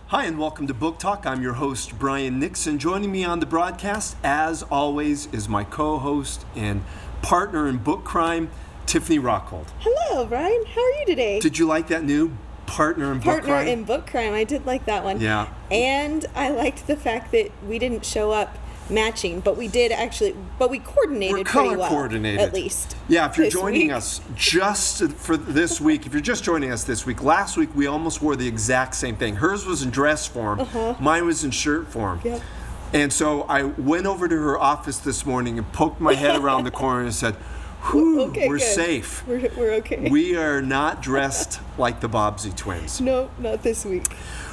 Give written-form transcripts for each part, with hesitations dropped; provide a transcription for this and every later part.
Hi, and welcome to Book Talk. I'm your host, Brian Nixon. Joining me on the broadcast, as always, is my co-host and partner in book crime, Tiffany Rockhold. Hello, Brian. How are you today? Did you like that new partner in book crime? Partner in book crime. I did like that one. Yeah. And I liked the fact that we didn't show up matching, but we did actually, but we coordinated pretty well. We're color coordinated. At least. Yeah, if you're joining us just for this week, if you're just joining us this week, last week we almost wore the exact same thing. Hers was in dress form, mine was in shirt form. Yep. And so I went over to her office this morning and poked my head around the corner and said, whew, okay, we're good. safe. We're okay. We are not dressed like the Bobbsey twins. No, not this week.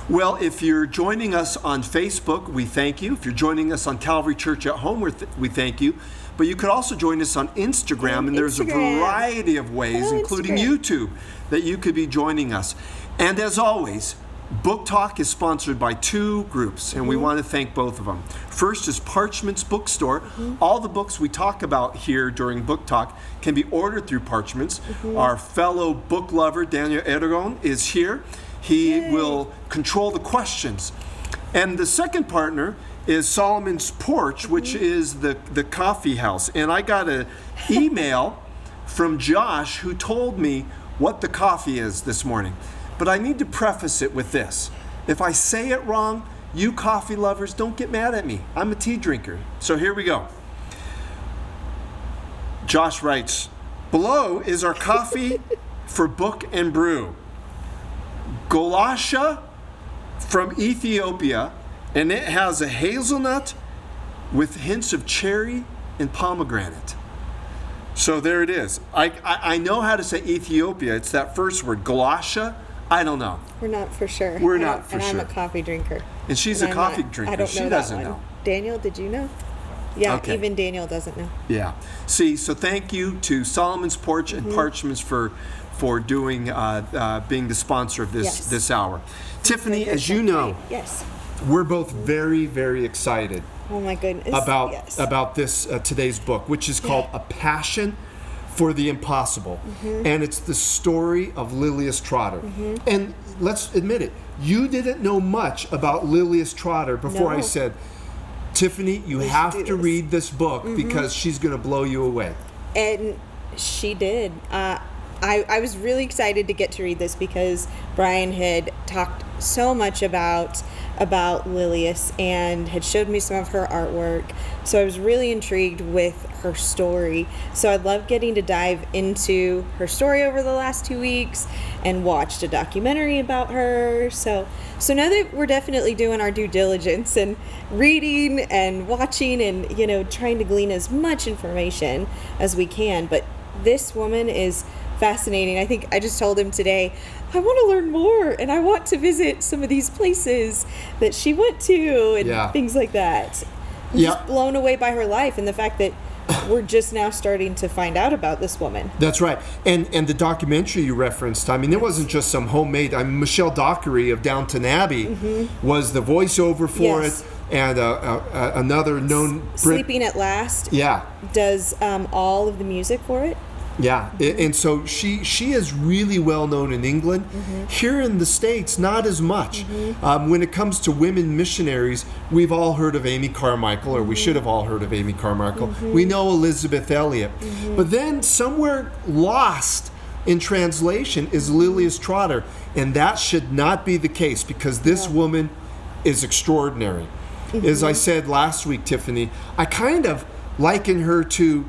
Well, if you're joining us on Facebook, we thank you. If you're joining us on Calvary Church at Home, we thank you. But you could also join us on Instagram, and there's a variety of ways, including YouTube, that you could be joining us. And as always, Book Talk is sponsored by two groups, and we want to thank both of them. First is Parchment's Bookstore. All the books we talk about here during Book Talk can be ordered through Parchment's. Our fellow book lover, Daniel Aragon, is here. He will control the questions. And the second partner is Solomon's Porch, which is the coffee house. And I got an email from Josh who told me what the coffee is this morning. But I need to preface it with this. If I say it wrong, you coffee lovers, don't get mad at me. I'm a tea drinker. So here we go. Josh writes, below is our coffee for book and brew. Golasha from Ethiopia, and it has a hazelnut with hints of cherry and pomegranate. So there it is. I know how to say Ethiopia. It's that first word, Golasha. I don't know. We're not for sure. We're not for sure. And I'm a coffee drinker. And she's a coffee drinker. I don't know she doesn't know. Daniel, did you know? Yeah, okay. Even Daniel doesn't know. Yeah. See, so thank you to Solomon's Porch and Parchment's for doing being the sponsor of this hour. Tiffany, as you know, we're both very, very excited. Oh my goodness! About this today's book, which is called A Passion for the Impossible, and it's the story of Lilias Trotter. And let's admit it, you didn't know much about Lilias Trotter before I said, Tiffany, you have to read this book because she's going to blow you away. And she did. I was really excited to get to read this because Brian had talked so much about Lilias and had showed me some of her artwork. So I was really intrigued with her story. So I loved getting to dive into her story over the last 2 weeks and watched a documentary about her. So now that we're definitely doing our due diligence and reading and watching and, trying to glean as much information as we can. But this woman is fascinating. I think I just told him today, I want to learn more and I want to visit some of these places that she went to and things like that. I'm just blown away by her life and the fact that we're just now starting to find out about this woman. That's right. And the documentary you referenced, I mean, it wasn't just some homemade. Michelle Dockery of Downton Abbey was the voiceover for it. And another known Sleeping at Last does all of the music for it. Yeah, and so she is really well known in England. Here in the States, not as much. When it comes to women missionaries, we've all heard of Amy Carmichael, or we should have all heard of Amy Carmichael. We know Elizabeth Elliot. But then somewhere lost in translation is Lilias Trotter, and that should not be the case because this woman is extraordinary. As I said last week, Tiffany, I kind of liken her to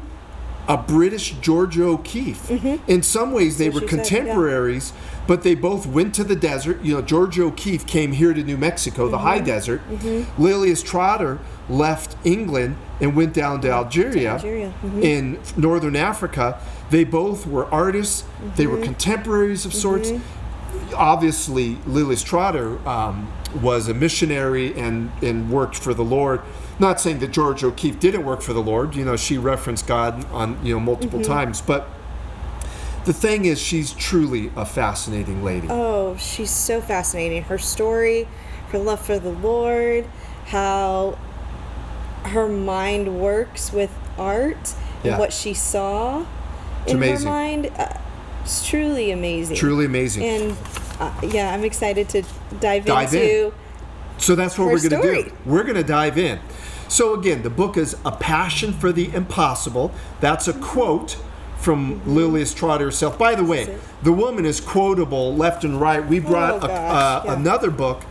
a British Georgia O'Keeffe. In some ways, they were contemporaries, but they both went to the desert. Georgia O'Keeffe came here to New Mexico, the high desert. Lilias Trotter left England and went down to Algeria, in northern Africa. They both were artists. They were contemporaries of sorts. Obviously, Lilias Trotter was a missionary and worked for the Lord. Not saying that George O'Keeffe didn't work for the Lord. She referenced God on multiple times. But the thing is, she's truly a fascinating lady. Oh, she's so fascinating. Her story, her love for the Lord, how her mind works with art, and what she saw in her mind. It's truly amazing. Truly amazing. And I'm excited to dive into So that's what Her we're going to story. do. We're going to dive in. So again, the book is A Passion for the Impossible. That's a quote from Lilias Trotter herself. By the way, the woman is quotable left and right. We brought another book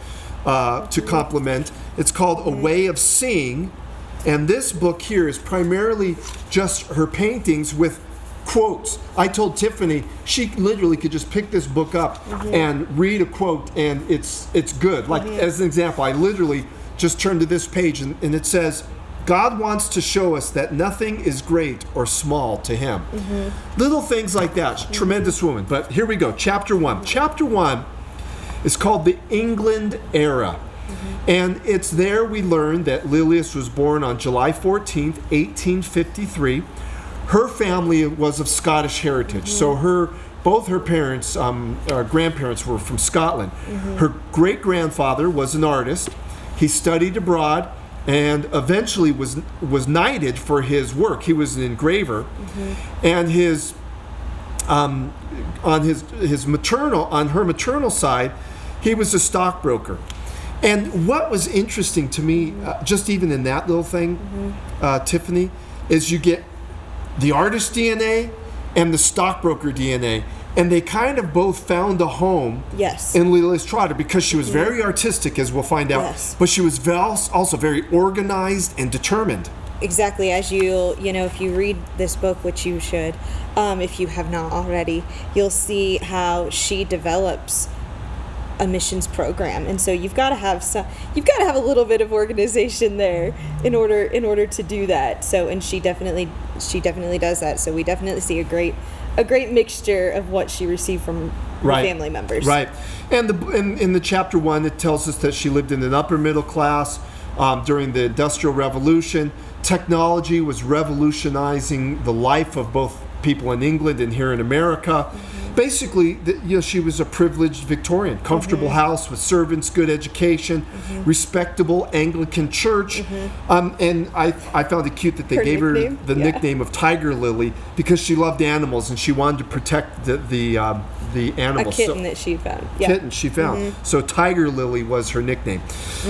to complement. It's called A Way of Seeing. And this book here is primarily just her paintings with quotes. I told Tiffany she literally could just pick this book up and read a quote, and it's good. Like as an example, I literally just turned to this page, and it says, God wants to show us that nothing is great or small to him. Little things like that. Tremendous woman. But here we go. Chapter 1. Chapter 1 is called The England Era. And it's there we learn that Lilias was born on July 14th, 1853. Her family was of Scottish heritage. So both her parents, grandparents were from Scotland. Her great-grandfather was an artist. He studied abroad and eventually was knighted for his work. He was an engraver. And on her maternal side, he was a stockbroker. And what was interesting to me, just even in that little thing, Tiffany, is you get the artist DNA and the stockbroker DNA. And they kind of both found a home in Lilias Trotter because she was very artistic, as we'll find out. But she was also very organized and determined. Exactly. As if you read this book, which you should, if you have not already, you'll see how she develops a missions program. And so you've got to have a little bit of organization there in order to do that. So, and she definitely does that. So we definitely see a great mixture of what she received from her family members. Right. And in the chapter 1, it tells us that she lived in an upper middle class during the Industrial Revolution. Technology was revolutionizing the life of both people in England and here in America. Basically, she was a privileged Victorian, comfortable house with servants, good education, respectable Anglican church. And I found it cute that they gave her the nickname of Tiger Lily because she loved animals and she wanted to protect the animals. A kitten that she found. Kitten she found. So Tiger Lily was her nickname.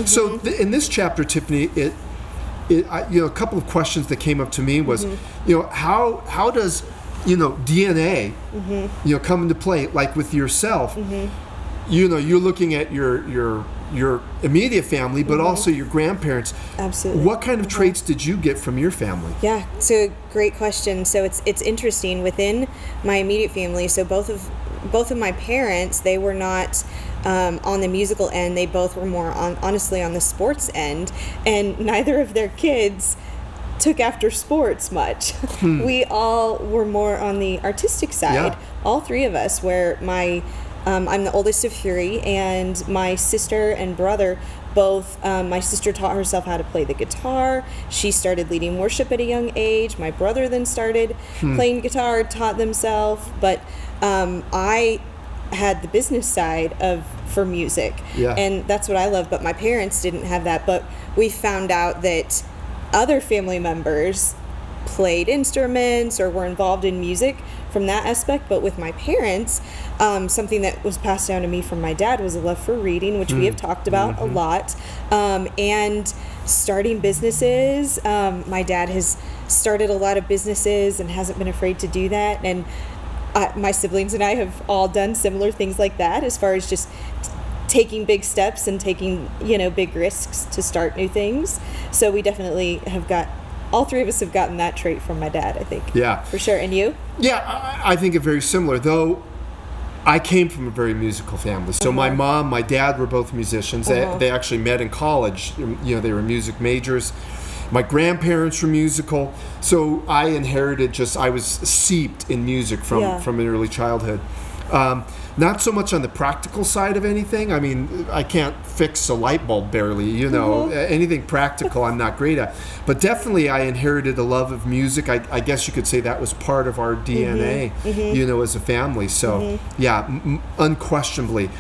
So in this chapter, Tiffany, a couple of questions that came up to me was, how does DNA, come into play, like with yourself. You're looking at your immediate family, but also your grandparents. Absolutely. What kind of traits did you get from your family? Yeah, it's a great question. So it's interesting within my immediate family. So both of my parents, they were not on the musical end. They both were more honestly on the sports end, and neither of their kids took after sports much. We all were more on the artistic side, all three of us, where I'm the oldest of three, and my sister and brother both, my sister taught herself how to play the guitar. She started leading worship at a young age. My brother then started playing guitar, taught themselves, but I had the business side for music, and that's what I love, but my parents didn't have that. But we found out that other family members played instruments or were involved in music from that aspect. But with my parents, something that was passed down to me from my dad was a love for reading, which we have talked about a lot, and starting businesses. My dad has started a lot of businesses and hasn't been afraid to do that, and my siblings and I have all done similar things like that, as far as just taking big steps and taking big risks to start new things. So we definitely have all three of us have gotten that trait from my dad, I think. Yeah, for sure. And you? Yeah, I think it's very similar, though. I came from a very musical family. So my mom, my dad were both musicians. They actually met in college. They were music majors. My grandparents were musical. So I inherited I was seeped in music from an early childhood. Not so much on the practical side of anything. I mean, I can't fix a light bulb barely, anything practical I'm not great at. But definitely I inherited a love of music. I guess you could say that was part of our DNA, as a family. So, unquestionably,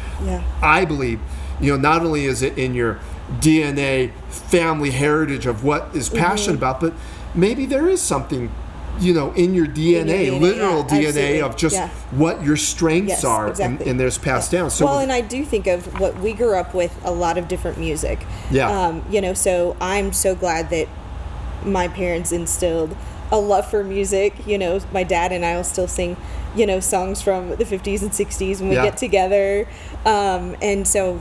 I believe, not only is it in your DNA family heritage of what is passionate about, but maybe there is something in your DNA, DNA, literal yeah, DNA absolutely. of just Yeah. what your strengths Yes, are, exactly. and there's passed down. So well, and I do think of what we grew up with, a lot of different music. Yeah. So I'm so glad that my parents instilled a love for music. My dad and I will still sing, songs from the 50s and 60s when we Yeah. get together. And so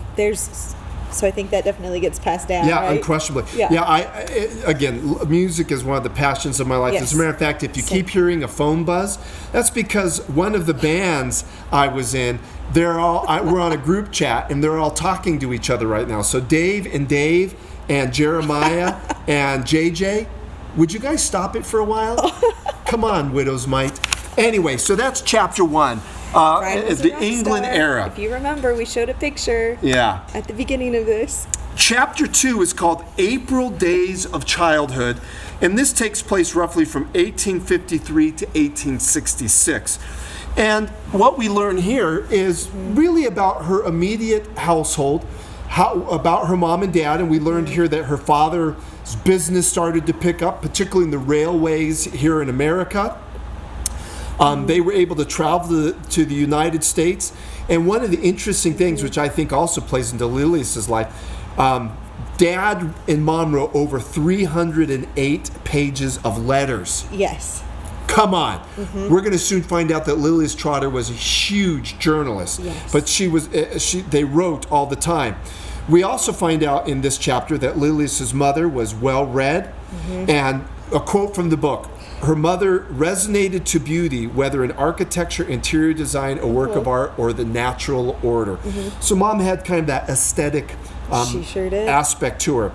so I think that definitely gets passed down. Yeah, right? unquestionably. Yeah. Again, music is one of the passions of my life. Yes. As a matter of fact, if you keep hearing a phone buzz, that's because one of the bands I was in, we're on a group chat, and they're all talking to each other right now. So Dave and Jeremiah and JJ, would you guys stop it for a while? Come on, Widow's Mite. Anyway, so that's chapter 1. Brian was a The rock England star. era. If you remember, we showed a picture Yeah. at the beginning of this. Chapter 2 is called April Days of Childhood, and this takes place roughly from 1853 to 1866. And what we learn here is really about her immediate household, about her mom and dad, and we learned here that her father's business started to pick up, particularly in the railways here in America. They were able to travel to the United States. And one of the interesting things, which I think also plays into Lilias' life, Dad and Mom wrote over 308 pages of letters. Yes. Come on. We're going to soon find out that Lilias Trotter was a huge journalist. Yes. But they wrote all the time. We also find out in this chapter that Lilias' mother was well-read. And a quote from the book, her mother resonated to beauty, whether in architecture, interior design, a work of art, or the natural order. So Mom had kind of that aesthetic She sure did. aspect to her.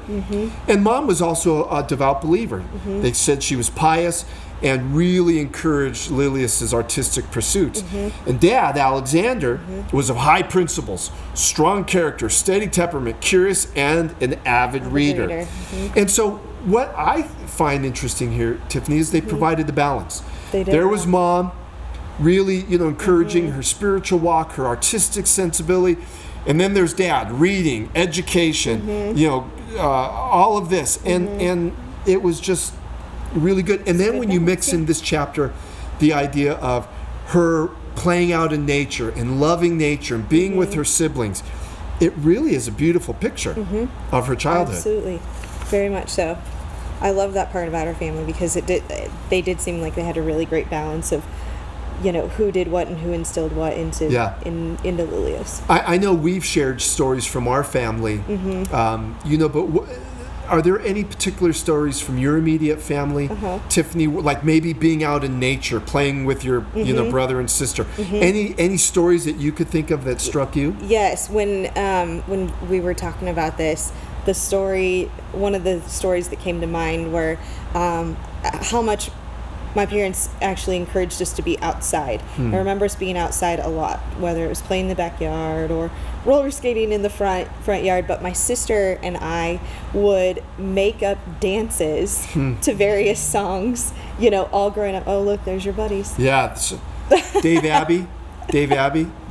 And Mom was also a devout believer. They said she was pious and really encouraged Lilias' artistic pursuits. And Dad, Alexander, was of high principles, strong character, steady temperament, curious, and an avid reader. And so what I find interesting here, Tiffany, is they provided the balance. They did. There was Mom really, encouraging her spiritual walk, her artistic sensibility. And then there's Dad, reading, education, all of this. And it was just really good. And then when you mix in this chapter the idea of her playing out in nature and loving nature and being with her siblings, it really is a beautiful picture of her childhood. Absolutely. Very much so. I love that part about our family because they did seem like they had a really great balance of, who did what and who instilled what into Lilias. I know we've shared stories from our family, but are there any particular stories from your immediate family, Tiffany, like maybe being out in nature, playing with your brother and sister? Any stories that you could think of that struck you? Yes, when we were talking about this, one of the stories that came to mind were how much my parents actually encouraged us to be outside. I remember us being outside a lot, whether it was playing in the backyard or roller skating in the front yard. But my sister and I would make up dances to various songs, all growing up. Oh, look, there's your buddies. Yeah. Dave Abbey,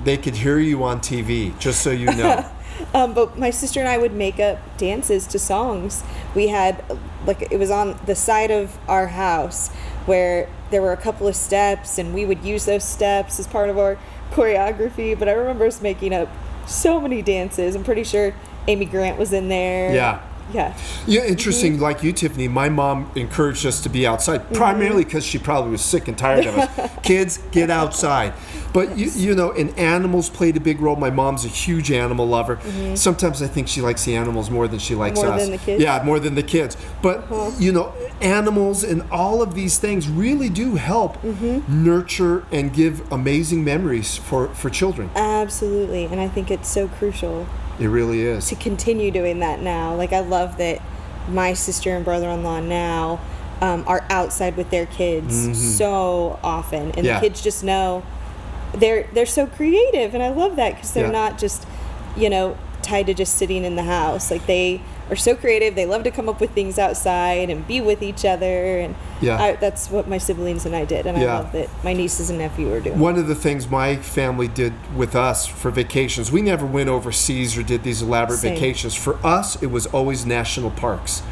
they could hear you on TV, just so you know. But my sister and I would make up dances to songs. We had, it was on the side of our house where there were a couple of steps, and we would use those steps as part of our choreography. But I remember us making up so many dances. I'm pretty sure Amy Grant was in there. Yeah. Yeah, interesting. Like you, Tiffany, my mom encouraged us to be outside, primarily because she probably was sick and tired of us. Kids, get outside. But, and animals played a big role. My mom's a huge animal lover. Sometimes I think she likes the animals more than she likes us. More than the kids? Yeah, more than the kids. But, animals and all of these things really do help nurture and give amazing memories for children. Absolutely. And I think it's so crucial. It really is. To continue doing that now. I love that my sister and brother-in-law now are outside with their kids so often. And the kids just know they're so creative. And I love that because they're not just, tied to just sitting in the house. They are so creative. They love to come up with things outside and be with each other. And that's what my siblings and I did. And I love that my nieces and nephew are doing. One of the things my family did with us for vacations, we never went overseas or did these elaborate vacations. For us, it was always national parks.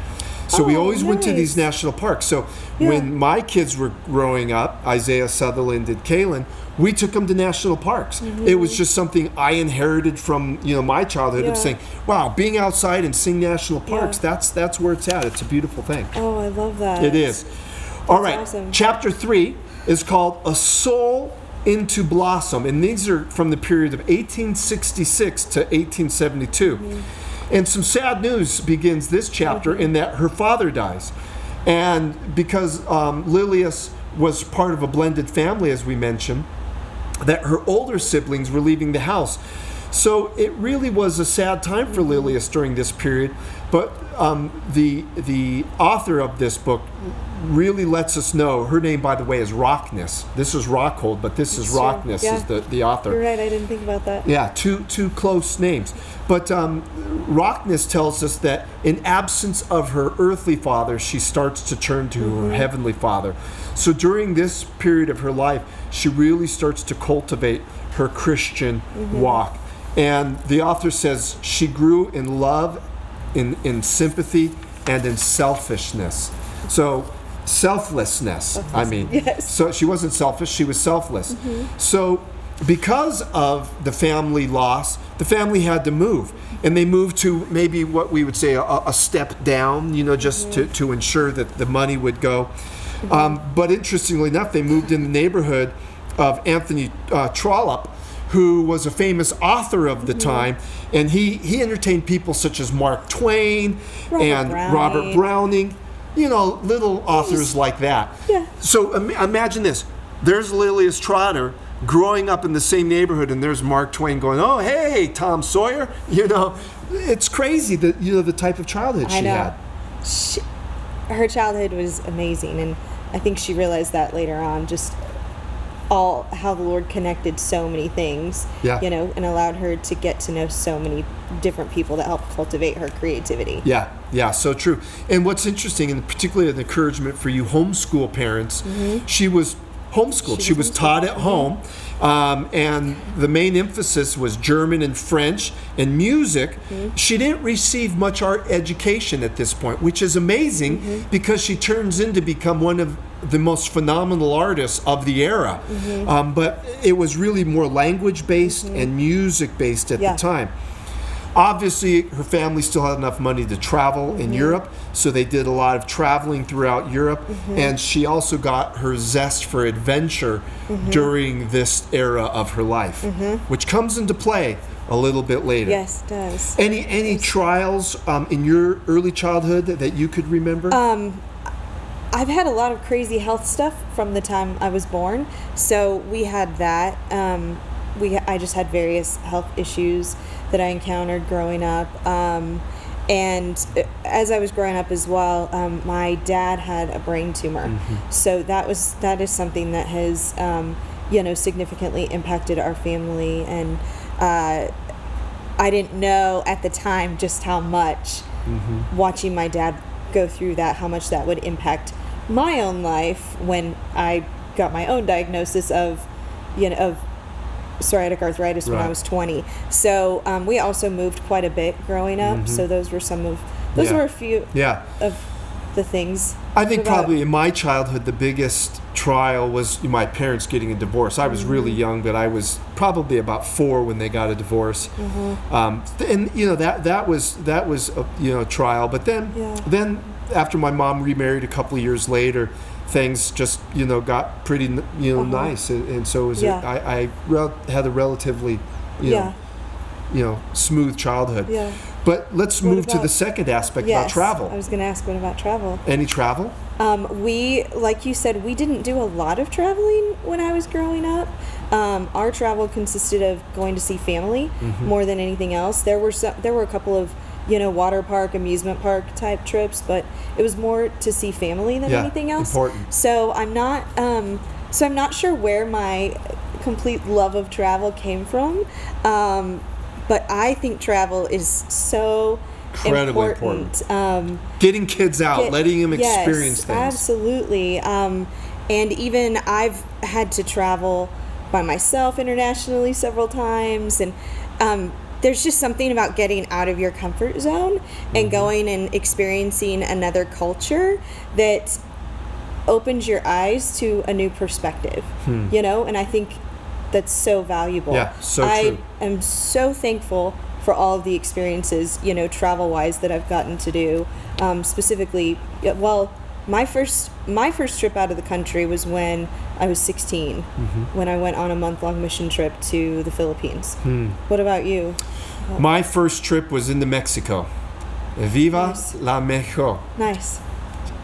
So we Oh, always went to these nice. national parks. So Yeah. when my kids were growing up, Isaiah, Sutherland, and Kaylin, we took them to national parks. It was just something I inherited from my childhood Yeah. of saying, wow, being outside and seeing national parks, Yeah. that's where it's at. It's a beautiful thing. Oh, I love that. It is. All right. awesome. Chapter 3 is called A Soul into Blossom. And these are from the period of 1866 to 1872. And some sad news begins this chapter in that her father dies. And because Lilias was part of a blended family, as we mentioned, that her older siblings were leaving the house. So it really was a sad time for Lilias during this period. But the author of this book really lets us know, her name, by the way, is Rockness. This is Rockhold, but this is Sure. Rockness Yeah. is the author. You're right. I didn't think about that. Yeah, two close names. But Rockness tells us that in absence of her earthly father, she starts to turn to her heavenly father. So during this period of her life, she really starts to cultivate her Christian walk. And the author says she grew in love, in sympathy, and in selfishness. So selflessness, I mean. Yes. So she wasn't selfish, she was selfless. So because of the family loss, the family had to move. And they moved to maybe what we would say a step down, just to ensure that the money would go. But interestingly enough, they moved in the neighborhood of Anthony Trollope, who was a famous author of the time. And he entertained people such as Mark Twain and Robert Browning. Little authors like that. Yeah. So imagine this. There's Lilias Trotter growing up in the same neighborhood, and there's Mark Twain going, oh, hey, Tom Sawyer. It's crazy that, the type of childhood she had. Her childhood was amazing, and I think she realized that later on, just how the Lord connected so many things, Yeah. And allowed her to get to know so many different people that helped cultivate her creativity. Yeah, so true. And what's interesting, and particularly an encouragement for you homeschool parents, she was homeschooled. She was taught at home, and the main emphasis was German and French and music. She didn't receive much art education at this point, which is amazing because she turns in to become one of the most phenomenal artists of the era. But it was really more language-based and music-based at the time. Obviously, her family still had enough money to travel in Europe, so they did a lot of traveling throughout Europe, and she also got her zest for adventure during this era of her life, which comes into play a little bit later. Yes, it does. Any trials in your early childhood that you could remember? I've had a lot of crazy health stuff from the time I was born, so we had that. I just had various health issues that I encountered growing up. And as I was growing up as well, my dad had a brain tumor. So that is something that has, significantly impacted our family. And I didn't know at the time just how much watching my dad go through that, how much that would impact my own life when I got my own diagnosis of psoriatic arthritis when I was 20. So we also moved quite a bit growing up. So those were were a few of the things. I think probably in my childhood the biggest trial was my parents getting a divorce. I was really young, but I was probably about 4 when they got a divorce. And that was a trial. But then after my mom remarried a couple of years later, things just got pretty nice, and so it was I had a relatively smooth childhood. But let's move to the second aspect about travel. I was going to ask, what about travel? Any travel? We, like you said, we didn't do a lot of traveling when I was growing up. Our travel consisted of going to see family more than anything else. There were a couple of water park, amusement park type trips, but it was more to see family than anything else. Important. So I'm not sure where my complete love of travel came from. But I think travel is so incredibly important. Getting kids out, letting them experience things. Absolutely. And even I've had to travel by myself internationally several times, and there's just something about getting out of your comfort zone and going and experiencing another culture that opens your eyes to a new perspective, you know, and I think that's so valuable. Yeah, so true. I am so thankful for all of the experiences, you know, travel-wise that I've gotten to do. Specifically, well, my first trip out of the country was when I was 16, when I went on a month-long mission trip to the Philippines. What about you? My first trip was into Mexico. Viva Nice. la Mexico. Nice.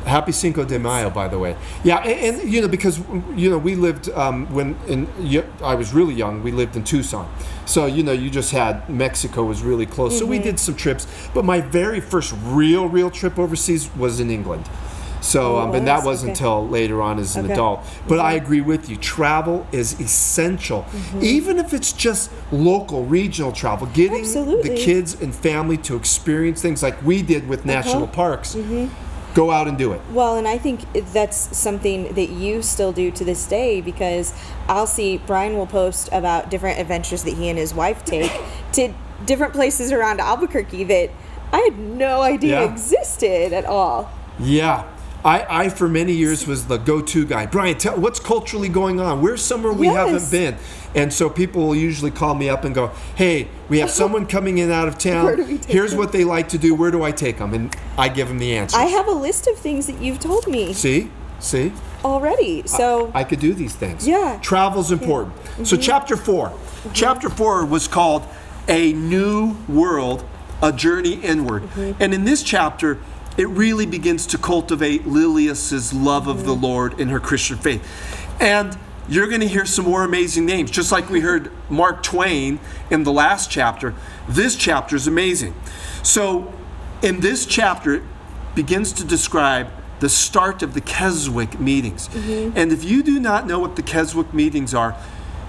Happy Cinco de Mayo, by the way. Yeah, and you know, because you know, we lived I was really young. We lived in Tucson, so you know, you just had Mexico was really close. So we did some trips, but my very first real trip overseas was in England. So, and that wasn't until later on as an adult. But I agree with you. Travel is essential, even if it's just local, regional travel. Getting the kids and family to experience things like we did with national parks. Go out and do it. Well, and I think that's something that you still do to this day, because I'll see Brian will post about different adventures that he and his wife take to different places around Albuquerque that I had no idea existed at all. Yeah. I for many years was the go-to guy. Brian, tell what's culturally going on. Where's somewhere we haven't been? And so people will usually call me up and go, hey, we have someone coming in out of town. Where do we take Here's them? what they like to do. Where do I take them? And I give them the answers. I have a list of things that you've told me See? already. So I could do these things. Yeah. Travel's important. So chapter 4. Chapter 4 was called A New World, A Journey Inward. And in this chapter, it really begins to cultivate Lilias' love of the Lord in her Christian faith. And you're going to hear some more amazing names. Just like we heard Mark Twain in the last chapter, this chapter is amazing. So in this chapter, it begins to describe the start of the Keswick meetings. And if you do not know what the Keswick meetings are,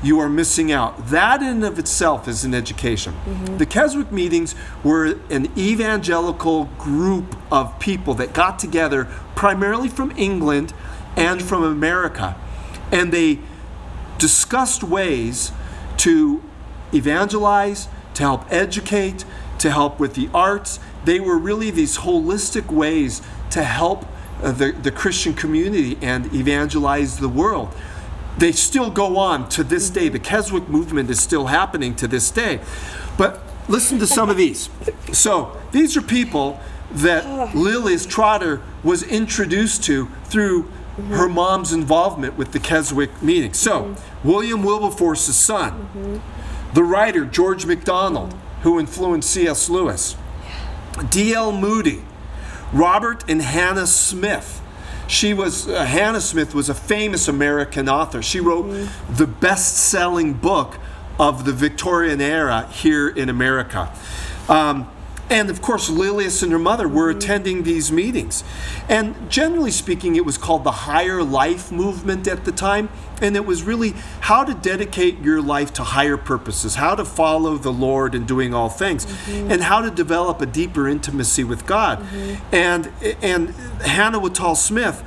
you are missing out. That in and of itself is an education. The Keswick meetings were an evangelical group of people that got together primarily from England and from America. And they discussed ways to evangelize, to help educate, to help with the arts. They were really these holistic ways to help the Christian community and evangelize the world. They still go on to this day. The Keswick movement is still happening to this day. But listen to some of these. So these are people that Lilias Trotter was introduced to through her mom's involvement with the Keswick meeting. So William Wilberforce's son, the writer George MacDonald, who influenced C.S. Lewis, D.L. Moody, Robert and Hannah Smith. Hannah Smith was a famous American author. She wrote the best-selling book of the Victorian era here in America. And of course, Lilias and her mother were attending these meetings. And generally speaking, it was called the Higher Life movement at the time. And it was really how to dedicate your life to higher purposes, how to follow the Lord in doing all things, and how to develop a deeper intimacy with God. And Hannah Whitall Smith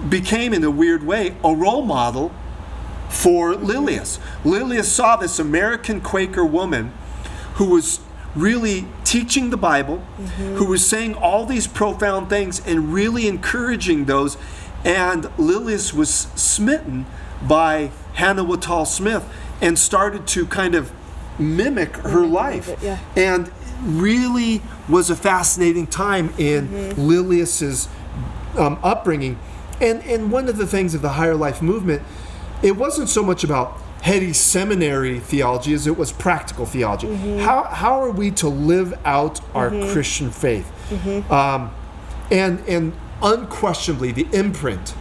became, in a weird way, a role model for Lilias. Lilias saw this American Quaker woman who was really teaching the Bible, who was saying all these profound things and really encouraging those. And Lilias was smitten by Hannah Whitall Smith and started to kind of mimic her life. And really was a fascinating time in Lilias's upbringing. And one of the things of the Higher Life movement, it wasn't so much about heady seminary theology as it was practical theology. How are we to live out our Christian faith? And unquestionably, the imprint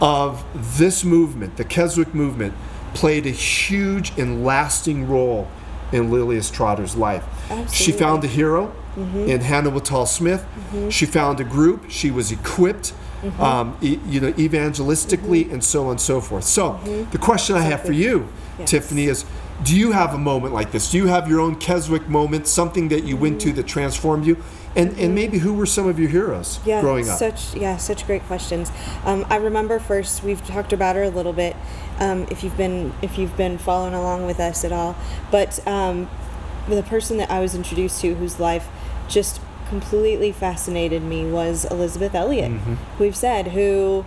of this movement, the Keswick movement, played a huge and lasting role in Lilias Trotter's life. Absolutely. She found a hero in Hannah Whitall Smith. She found a group. She was equipped, evangelistically, and so on and so forth. So the question I have for you, Tiffany, is: do you have a moment like this? Do you have your own Keswick moment, something that you went to that transformed you? And maybe who were some of your heroes growing up? Such great questions. I remember first, we've talked about her a little bit, if you've been following along with us at all. But the person that I was introduced to whose life just completely fascinated me was Elizabeth Elliot, we've said, who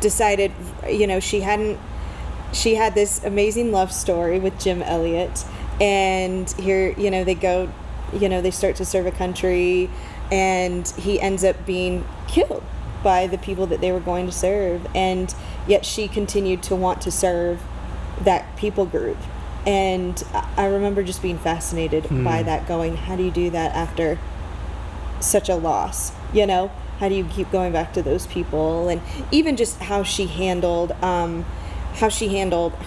decided, she had this amazing love story with Jim Elliot, and here, they go, they start to serve a country, and he ends up being killed by the people that they were going to serve, and yet she continued to want to serve that people group. And I remember just being fascinated by that, going, how do you do that after such a loss? How do you keep going back to those people? And even just how she handled her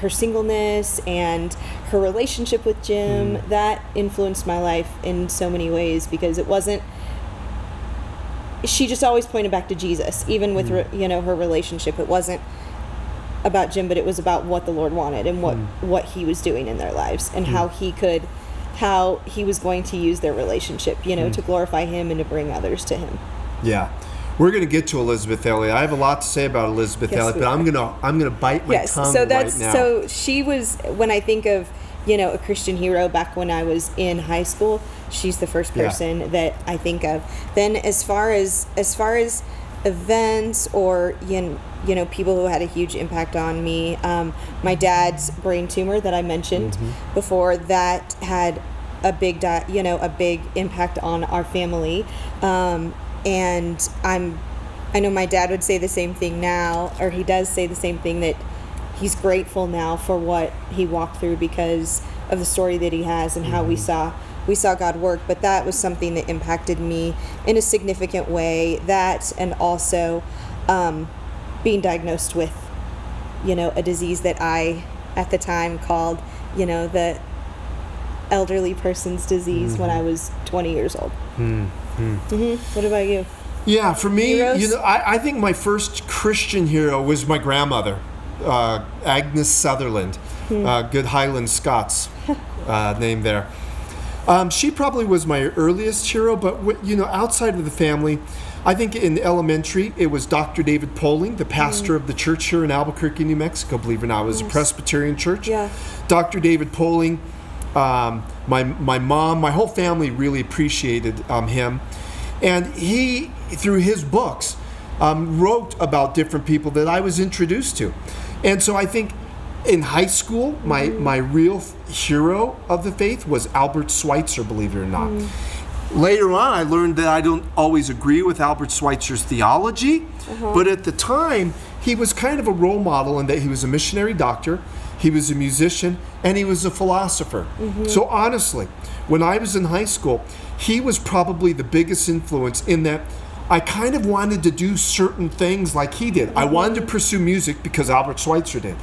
singleness and her relationship with Jim, that influenced my life in so many ways, because it wasn't, she just always pointed back to Jesus, even with her relationship. It wasn't about Jim, but it was about what the Lord wanted and what he was doing in their lives, and how he was going to use their relationship, to glorify him and to bring others to him. Yeah. We're going to get to Elizabeth Elliot. I have a lot to say about Elizabeth Elliot, but I'm going to bite my tongue right now. So she was, when I think of, a Christian hero back when I was in high school, she's the first person that I think of. Then as far as events or, people who had a huge impact on me, my dad's brain tumor that I mentioned before, that had a big impact on our family. And I know my dad would say the same thing now, or he does say the same thing, that he's grateful now for what he walked through because of the story that he has and how we saw God work. But that was something that impacted me in a significant way. That, and also being diagnosed with, a disease that I, at the time, called, the elderly person's disease when I was 20 years old. What about you? Yeah, for me, Heroes? I think my first Christian hero was my grandmother, Agnes Sutherland, good Highland Scots name there. She probably was my earliest hero, but outside of the family, I think in elementary it was Dr. David Poling, the pastor of the church here in Albuquerque, New Mexico. Believe it or not, it was a Presbyterian church. Yeah. Dr. David Poling. My mom, my whole family really appreciated him, and he, through his books, wrote about different people that I was introduced to. And so I think in high school, my real hero of the faith was Albert Schweitzer, believe it or not. Later on, I learned that I don't always agree with Albert Schweitzer's theology, but at the time, he was kind of a role model in that he was a missionary doctor, he was a musician, and he was a philosopher. So honestly, when I was in high school, he was probably the biggest influence in that I kind of wanted to do certain things like he did. I wanted to pursue music because Albert Schweitzer did.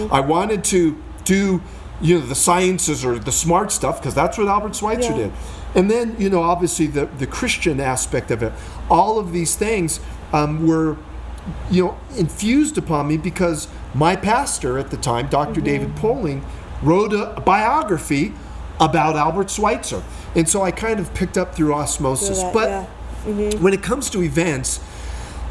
I wanted to do, the sciences or the smart stuff because that's what Albert Schweitzer did. And then, obviously the Christian aspect of it. All of these things were, infused upon me because my pastor at the time, Dr. David Poling, wrote a biography about Albert Schweitzer. And so I kind of picked up through osmosis. When it comes to events,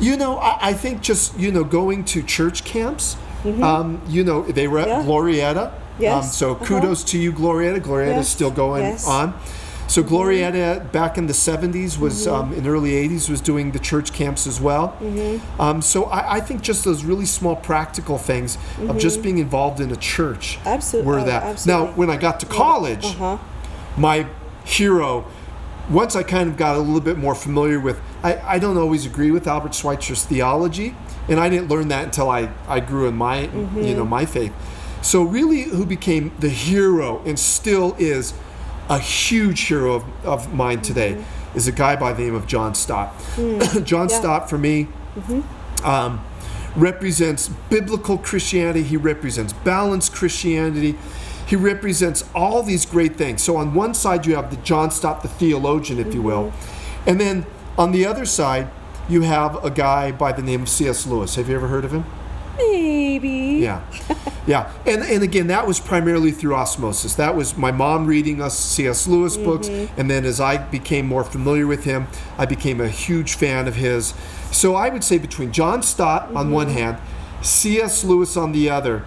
I think just, going to church camps, they were at Glorieta. So kudos to you, Glorieta. Glorieta's still going on. So Glorieta back in the 70s was, in the early 80s, was doing the church camps as well. So I think just those really small practical things of just being involved in a church were that. Absolutely. Now, when I got to college, my hero, once I kind of got a little bit more familiar with, I don't always agree with Albert Schweitzer's theology, and I didn't learn that until I grew in my, my faith. So really who became the hero and still is a huge hero of mine today is a guy by the name of John Stott. John Stott, for me, represents biblical Christianity. He represents balanced Christianity. He represents all these great things. So on one side, you have the John Stott, the theologian, if you will. And then on the other side, you have a guy by the name of C.S. Lewis. Have you ever heard of him? Maybe. Yeah. And again, that was primarily through osmosis. That was my mom reading us C.S. Lewis books. And then as I became more familiar with him, I became a huge fan of his. So I would say between John Stott on one hand, C.S. Lewis on the other,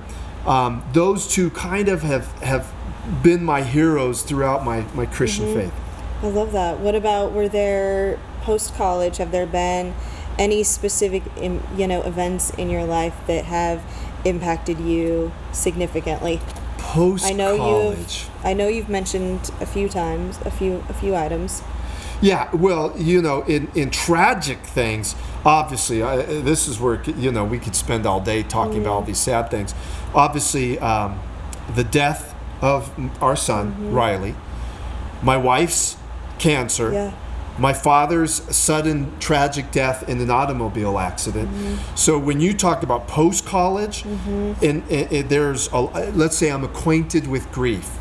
those two kind of have been my heroes throughout my Christian faith. I love that. What about, were there post-college, have there been any specific, events in your life that have impacted you significantly? Post-college. I know you've mentioned a few times, a few items. Yeah, well, in tragic things, obviously, this is where, we could spend all day talking about all these sad things. Obviously, the death of our son, Riley, my wife's cancer, my father's sudden tragic death in an automobile accident. So when you talk about post-college, and there's, let's say I'm acquainted with grief.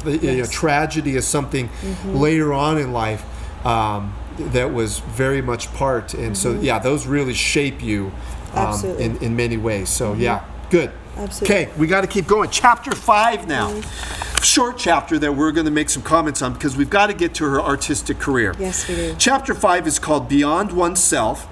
Tragedy is something later on in life that was very much part. And so, those really shape you in many ways. So, good. Absolutely. Okay, we got to keep going. Chapter 5 now. Short chapter that we're going to make some comments on because we've got to get to her artistic career. Yes, we do. Chapter 5 is called Beyond Oneself,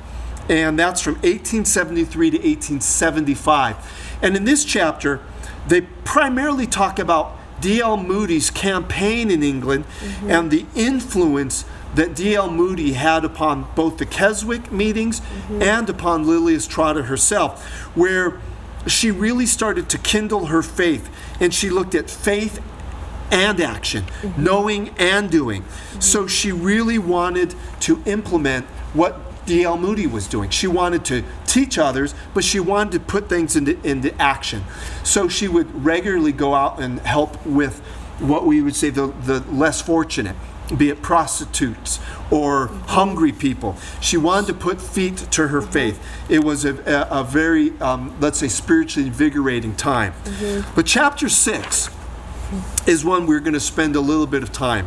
and that's from 1873 to 1875. And in this chapter, they primarily talk about D.L. Moody's campaign in England and the influence that D.L. Moody had upon both the Keswick meetings and upon Lilias Trotter herself, where she really started to kindle her faith, and she looked at faith and action, knowing and doing. So she really wanted to implement what D.L. Moody was doing. She wanted to teach others, but she wanted to put things into action. So she would regularly go out and help with what we would say the less fortunate, be it prostitutes or hungry people. She wanted to put feet to her faith. It was a very, let's say, spiritually invigorating time. But chapter 6 is one we're going to spend a little bit of time.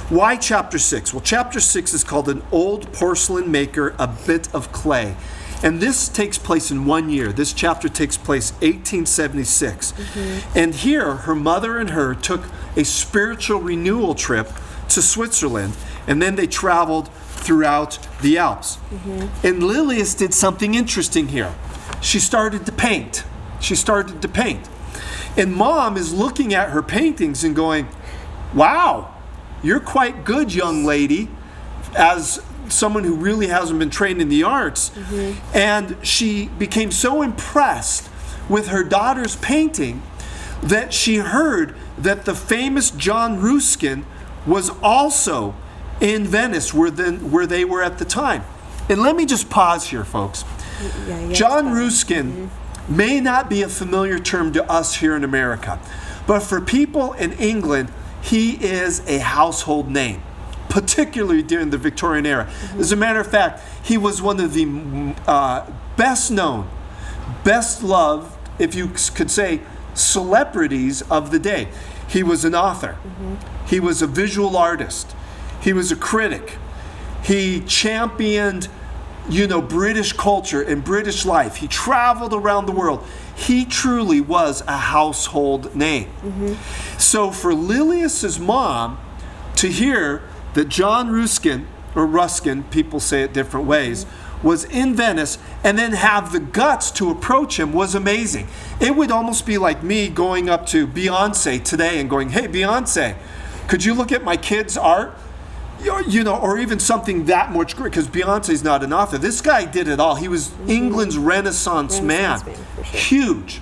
Why chapter 6? Well, chapter 6 is called An Old Porcelain Maker, a Bit of Clay. And this takes place in 1 year. This chapter takes place 1876. And here, her mother and her took a spiritual renewal trip to Switzerland, and then they traveled throughout the Alps. And Lilias did something interesting here. She started to paint. And Mom is looking at her paintings and going, wow, you're quite good, young lady, as someone who really hasn't been trained in the arts. And she became so impressed with her daughter's painting that she heard that the famous John Ruskin was also in Venice where they were at the time. And let me just pause here, folks. John Ruskin may not be a familiar term to us here in America, but for people in England, he is a household name, particularly during the Victorian era. As a matter of fact, he was one of the best known, best loved, if you could say, celebrities of the day. He was an author. He was a visual artist. He was a critic. He championed, British culture and British life. He traveled around the world. He truly was a household name. So for Lilias's mom to hear that John Ruskin, or Ruskin, people say it different ways, was in Venice and then have the guts to approach him was amazing. It would almost be like me going up to Beyonce today and going, hey, Beyonce, could you look at my kids' art? Or even something that much great, because Beyonce's not an author. This guy did it all. He was England's Renaissance man. For sure. Huge.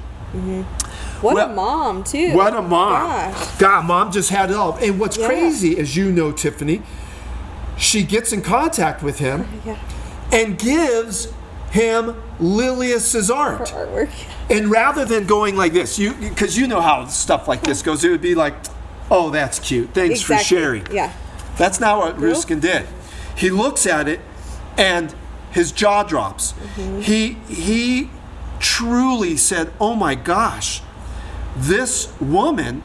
What a mom, too. What a mom. Gosh. God, Mom just had it all. And what's crazy, as you know, Tiffany, she gets in contact with him and gives him Lilias's art. Her artwork. And rather than going like this, because you know how stuff like this goes, it would be like, oh, that's cute. Thanks for sharing. Yeah. That's not what Ruskin did. He looks at it and his jaw drops. He truly said, oh my gosh, this woman,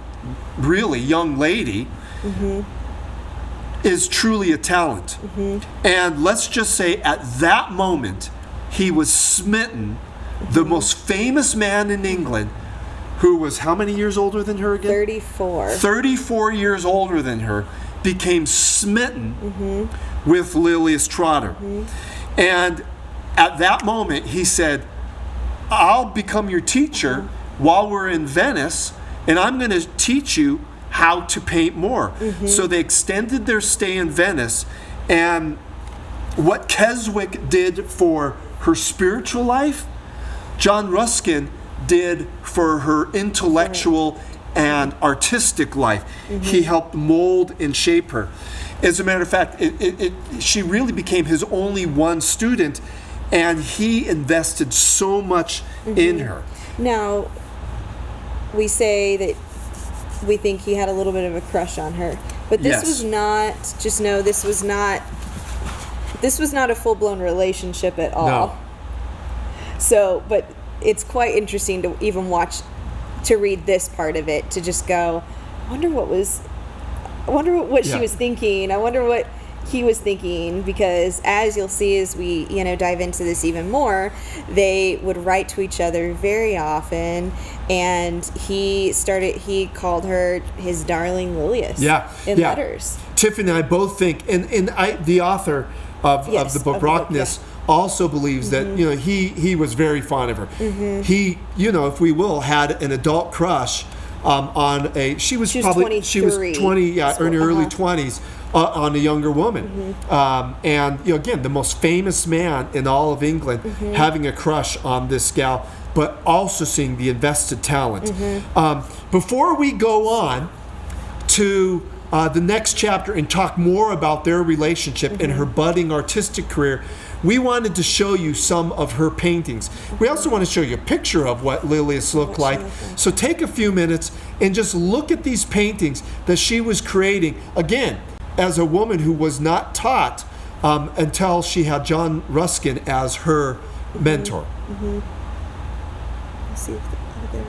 really young lady, is truly a talent. And let's just say at that moment, he was smitten. The most famous man in England, who was how many years older than her again? 34. 34 years older than her, became smitten with Lilias Trotter. And at that moment, he said, I'll become your teacher while we're in Venice, and I'm going to teach you how to paint more. So they extended their stay in Venice, and what Keswick did for her spiritual life, John Ruskin did for her intellectual and artistic life. He helped mold and shape her. As a matter of fact, she really became his only one student, and he invested so much in her. Now, we say that we think he had a little bit of a crush on her, but this was not, just know this was not a full-blown relationship at all. No. So, but it's quite interesting to even read this part of it, to just go, I wonder what she was thinking. I wonder what he was thinking, because as you'll see as we dive into this even more, they would write to each other very often, and he called her his darling Lilias in letters. Tiffany and I both think, and the author of the book Rockness also believes that he was very fond of her. He, if we will, had an adult crush on she was 20, in her early 20s, on a younger woman. And again, the most famous man in all of England having a crush on this gal, but also seeing the invested talent. Before we go on to the next chapter and talk more about their relationship and her budding artistic career, we wanted to show you some of her paintings. We also want to show you a picture of what Lilias looked like. So take a few minutes and just look at these paintings that she was creating, again, as a woman who was not taught until she had John Ruskin as her mentor. Let's see if there.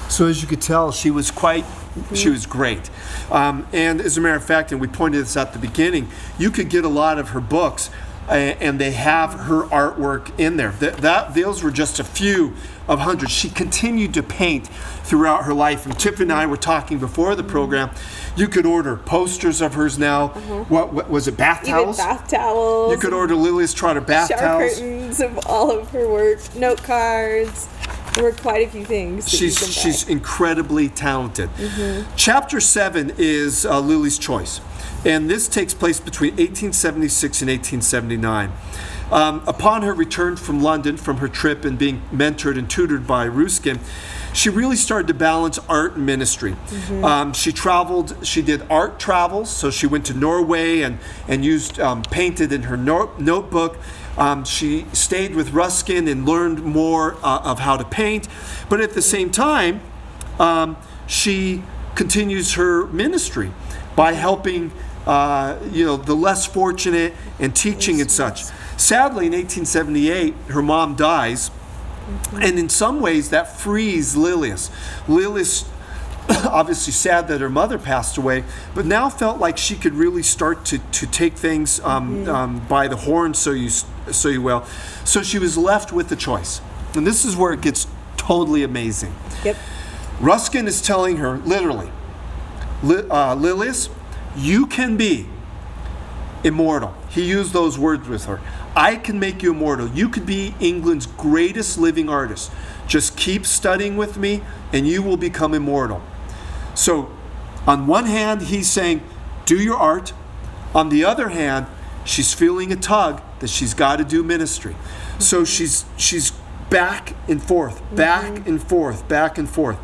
So as you could tell, she was great. And as a matter of fact, and we pointed this out at the beginning, you could get a lot of her books and they have her artwork in there. Those were just a few of hundreds. She continued to paint throughout her life. And Tiff and I were talking before the program. You could order posters of hers now. What was it, bath towels? Even bath towels. You could order Lilias Trotter bath shower towels. Curtains of all of her work, note cards. There were quite a few things. She's incredibly talented. Chapter 7 is Lily's Choice, and this takes place between 1876 and 1879. Upon her return from London from her trip and being mentored and tutored by Ruskin, she really started to balance art and ministry. She traveled, she did art travels, so she went to Norway and used painted in her notebook. She stayed with Ruskin and learned more of how to paint, but at the same time, she continues her ministry by helping the less fortunate and teaching and such. Sadly, in 1878, her mom dies, and in some ways that frees Lilias. Lilias, obviously sad that her mother passed away, but now felt like she could really start to take things by the horn, so you will. So she was left with the choice. And this is where it gets totally amazing. Ruskin is telling her, literally, Lilias, you can be immortal. He used those words with her. I can make you immortal. You could be England's greatest living artist. Just keep studying with me and you will become immortal. So on one hand, he's saying, do your art. On the other hand, she's feeling a tug that she's got to do ministry. So she's back and forth, back and forth, back and forth.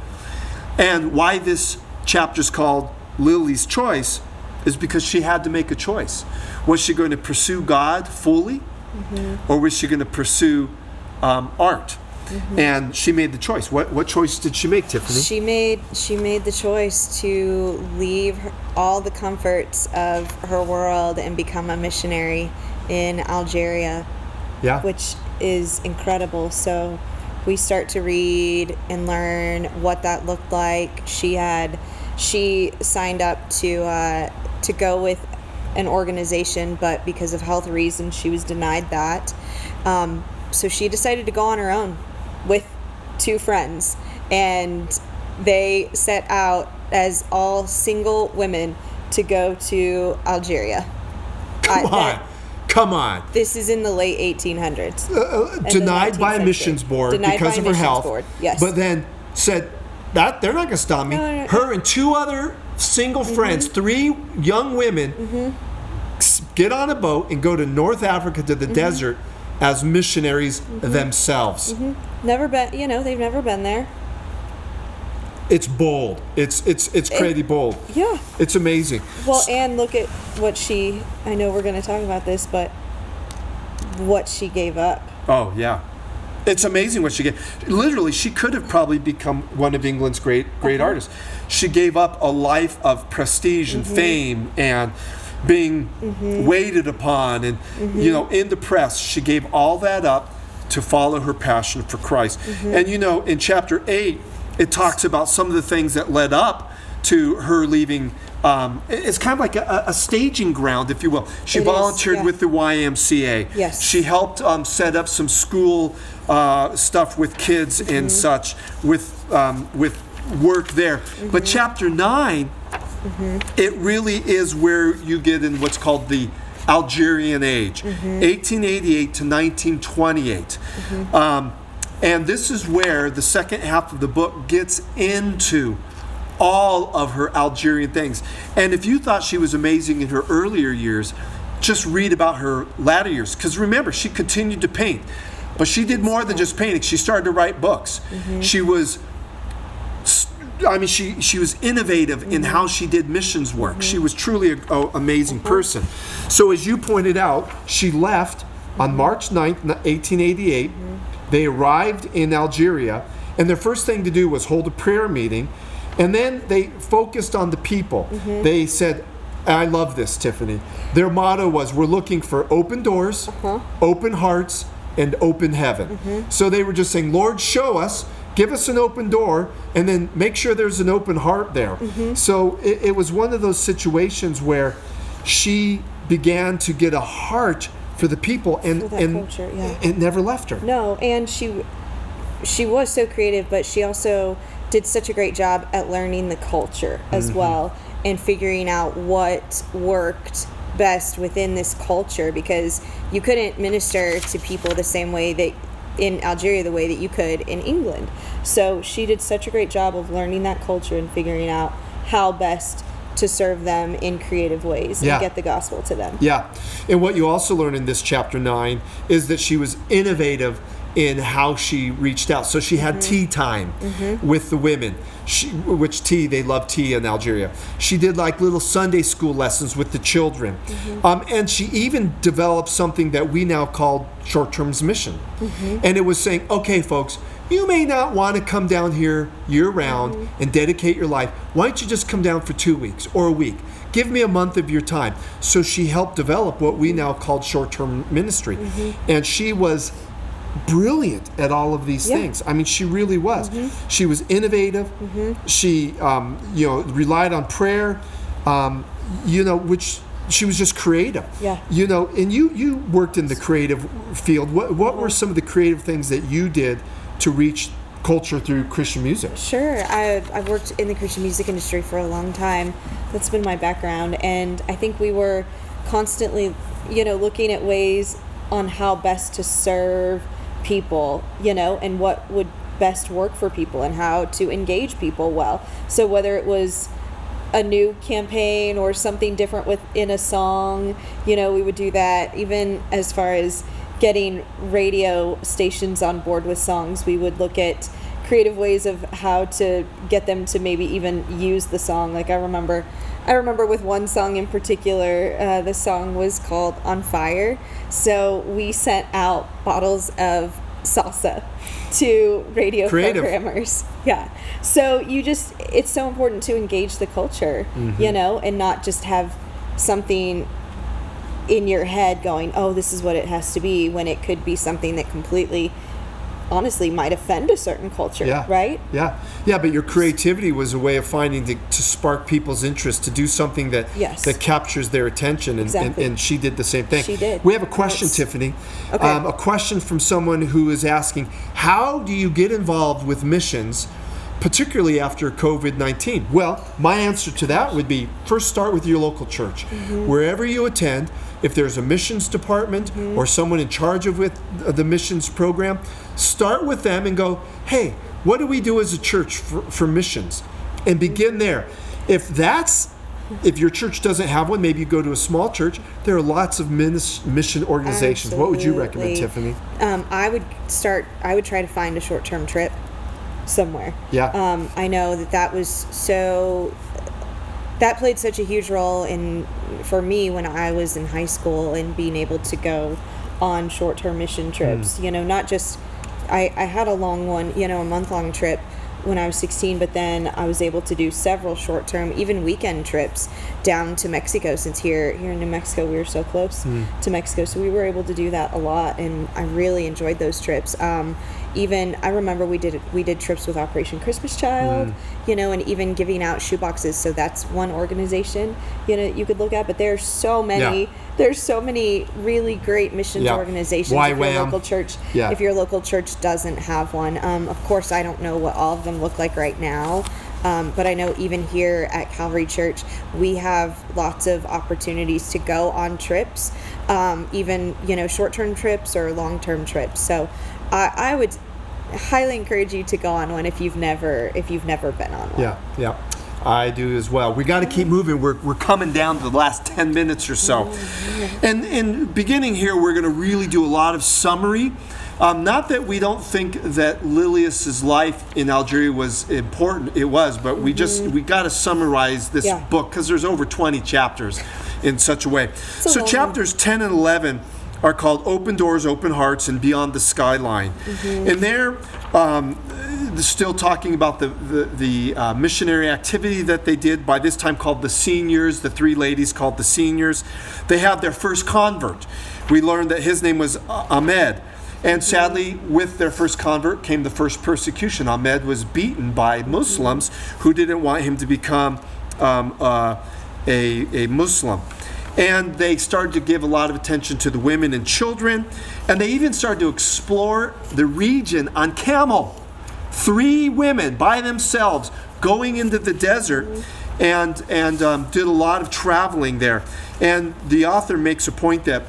And why this chapter is called Lily's Choice is because she had to make a choice. Was she going to pursue God fully, or was she going to pursue art? And she made the choice. What choice did she make, Tiffany? She made the choice to leave all the comforts of her world and become a missionary in Algeria. Yeah. Which is incredible. So we start to read and learn what that looked like. She signed up to go with an organization, but because of health reasons, she was denied that. So she decided to go on her own with 2 friends, and they set out as all single women to go to Algeria. Come on. This is in the late 1800s. Denied by a missions board because of her health. Yes. But then said that they're not going to stop me. No. Her and 2 other single friends, 3 young women, get on a boat and go to North Africa to the desert as missionaries themselves. Never been, they've never been there. It's bold. It's crazy bold. Yeah. It's amazing. Well, and look at what I know we're going to talk about this, but what she gave up. Oh, yeah. It's amazing what she gave. Literally, she could have probably become one of England's great artists. She gave up a life of prestige and fame and being waited upon and, in the press. She gave all that up to follow her passion for Christ. And, in chapter 8, it talks about some of the things that led up to her leaving. It's kind of like a staging ground, if you will. She volunteered with the YMCA. Yes. She helped set up some school stuff with kids and such, with work there. But chapter 9, it really is where you get in what's called the Algerian age, 1888 to 1928. And this is where the second half of the book gets into all of her Algerian things. And if you thought she was amazing in her earlier years, just read about her latter years. Because remember, she continued to paint. But she did more than just painting. She started to write books. She was innovative in how she did missions work. She was truly an amazing person. So as you pointed out, she left on March 9th, 1888. They arrived in Algeria, and their first thing to do was hold a prayer meeting, and then they focused on the people. They said, I love this, Tiffany. Their motto was, we're looking for open doors, open hearts, and open heaven. So they were just saying, Lord, show us, give us an open door, and then make sure there's an open heart there. So it was one of those situations where she began to get a heart for the people, and culture, it never left her. No, and she was so creative, but she also did such a great job at learning the culture as well, and figuring out what worked best within this culture, because you couldn't minister to people the same way that in Algeria the way that you could in England. So she did such a great job of learning that culture and figuring out how best to serve them in creative ways and get the gospel to them. Yeah. And what you also learn in this chapter 9 is that she was innovative in how she reached out. So she had tea time with the women, they love tea in Algeria. She did like little Sunday school lessons with the children. And she even developed something that we now call short-term mission. And it was saying, okay, folks, you may not want to come down here year-round and dedicate your life. Why don't you just come down for 2 weeks or a week? Give me a month of your time. So she helped develop what we now call short-term ministry. And she was brilliant at all of these things. I mean, she really was. She was innovative. She, relied on prayer, which she was just creative. And you worked in the creative field. What were some of the creative things that you did to reach culture through Christian music? Sure. I've worked in the Christian music industry for a long time. That's been my background. And I think we were constantly, looking at ways on how best to serve people, and what would best work for people and how to engage people well. So whether it was a new campaign or something different within a song, we would do that. Even as far as getting radio stations on board with songs, we would look at creative ways of how to get them to maybe even use the song. Like I remember with one song in particular, the song was called On Fire. So we sent out bottles of salsa to radio programmers. Yeah. So it's so important to engage the culture, and not just have something in your head going, oh, this is what it has to be, when it could be something that completely, honestly, might offend a certain culture, right? Yeah, but your creativity was a way of finding to spark people's interest, to do something that captures their attention, and she did the same thing. She did. We have a question, Tiffany. Okay. A question from someone who is asking, how do you get involved with missions, particularly after COVID-19? Well, my answer to that would be, first start with your local church. Wherever you attend, if there's a missions department or someone in charge of the missions program, start with them and go, hey, what do we do as a church for missions? And begin there. If your church doesn't have one, maybe you go to a small church. There are lots of mission organizations. Absolutely. What would you recommend, Tiffany? I would try to find a short-term trip somewhere. Yeah. I know that played such a huge role for me when I was in high school, and being able to go on short-term mission trips. Not just, I had a long one, a month-long trip when I was 16, but then I was able to do several short-term, even weekend trips down to Mexico, since here in New Mexico we were so close to Mexico, so we were able to do that a lot, and I really enjoyed those trips. Even I remember we did trips with Operation Christmas Child, and even giving out shoeboxes. So that's one organization you could look at. But there's so many. Yeah. There's so many really great missions organizations. If your local church doesn't have one, of course I don't know what all of them look like right now. But I know even here at Calvary Church, we have lots of opportunities to go on trips, even short-term trips or long-term trips. So I would highly encourage you to go on one if you've never been on one. Yeah, I do as well. We got to keep moving. We're coming down to the last 10 minutes or so, and beginning here, we're going to really do a lot of summary. Not that we don't think that Lilias's life in Algeria was important. It was, but we got to summarize this book because there's over 20 chapters in such a way. So chapters 10 and 11 are called Open Doors, Open Hearts, and Beyond the Skyline. And they're still talking about the missionary activity that they did, by this time called the Seniors, the three ladies called the Seniors. They had their first convert. We learned that his name was Ahmed. And sadly, with their first convert came the first persecution. Ahmed was beaten by Muslims who didn't want him to become a Muslim. And they started to give a lot of attention to the women and children. And they even started to explore the region on camel. 3 women by themselves going into the desert and did a lot of traveling there. And the author makes a point that